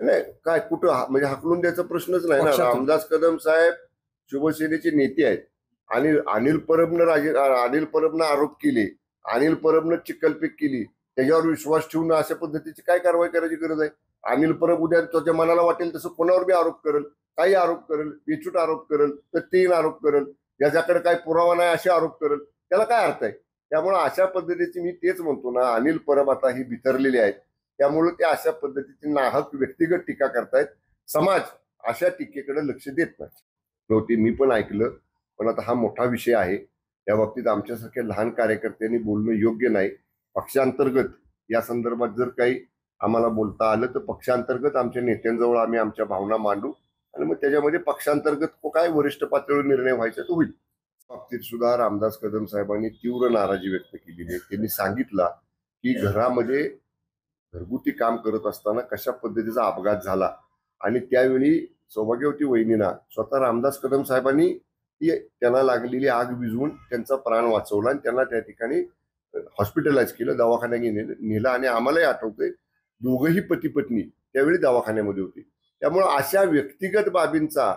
नाही काय कुठं म्हणजे हाकलून द्यायचा प्रश्नच नाही ना. पक्षातून. रामदास कदम साहेब शिवसेनेचे नेते आहेत आणि अनिल परबनं आरोप केले, अनिल परबनं चिकलपीक केली, त्याच्यावर विश्वास ठेवून अशा पद्धतीची काय कारवाई करायची गरज आहे? अनिल परब उद्या त्याच्या मनाला वाटेल तसं कोणावर बी आरोप करेल, काही आरोप करेल, बेछूट आरोप करेल, तर 3 आरोप करेल, ज्याच्याकडे काही पुरावा नाही असे आरोप करेल, त्याला काय अर्थ आहे? त्यामुळे अशा पद्धतीची मी तेच म्हणतो ना, अनिल परब आता ही बिथरलेली आहेत, त्यामुळे ते अशा पद्धतीची नाहक व्यक्तिगत टीका करतायत. समाज अशा टीकेकडे लक्ष देत नाही. नव्हती मी पण ऐकलं, पण आता हा मोठा विषय आहे. या बाबतीत आमच्यासारख्या लहान कार्यकर्त्यांनी बोलणं योग्य नाही. पक्षांतर्गत या संदर्भात जर काही आम्हाला बोलता आलं तर पक्षांतर्गत आमच्या नेत्यांजवळ आम्ही आमच्या भावना मांडू आणि मग त्याच्यामध्ये पक्षांतर्गत काय वरिष्ठ पातळीवर निर्णय व्हायचा तो होईल. बाबतीत सुद्धा रामदास कदम साहेबांनी तीव्र नाराजी व्यक्त केलेली आहे. त्यांनी सांगितलं की घरामध्ये घरगुती काम करत असताना कशा पद्धतीचा अपघात झाला आणि त्यावेळी सौभाग्यवती वहिनींना स्वतः रामदास कदम साहेबांनी त्यांना लागलेली आग विझवून त्यांचा प्राण वाचवला आणि त्यांना त्या ठिकाणी हॉस्पिटलाइज केलं, दवाखान्यात नेलं आणि आम्हालाही आठवतंय दोघंही पती पत्नी त्यावेळी दवाखान्यामध्ये होते. त्यामुळे अशा व्यक्तिगत बाबींचा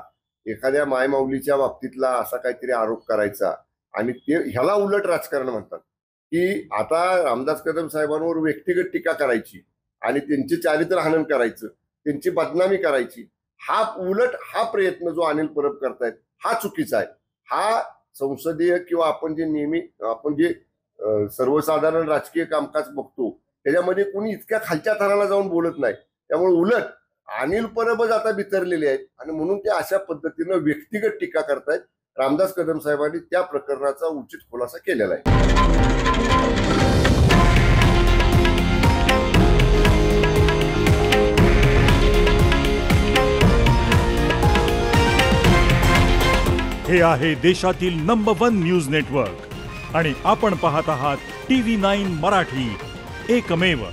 एखाद्या मायमाऊलीच्या बाबतीतला असा काहीतरी आरोप करायचा आणि ते ह्याला उलट राजकारण म्हणतात की आता रामदास कदम साहेबांवर व्यक्तिगत टीका करायची आणि त्यांचे चारित्र्य हनन करायचं, त्यांची बदनामी करायची. हा प्रयत्न जो अनिल परब करतायत हा चुकीचा आहे. हा संसदीय किंवा आपण जे सर्वसाधारण राजकीय कामकाज बघतो त्याच्यामध्ये कोणी इतक्या खालच्या थराला जाऊन बोलत नाही. त्यामुळे उलट अनिल परबच आता बिथरलेले आहेत आणि म्हणून ते अशा पद्धतीनं व्यक्तिगत टीका करतायत. रामदास कदम साहेबांनी त्या प्रकरणाचा उचित खुलासा केलेला आहे. हे आहे देशातील नंबर 1 न्यूज नेटवर्क आणि आपण पाहत आहात TV9 मराठी, एकमेव.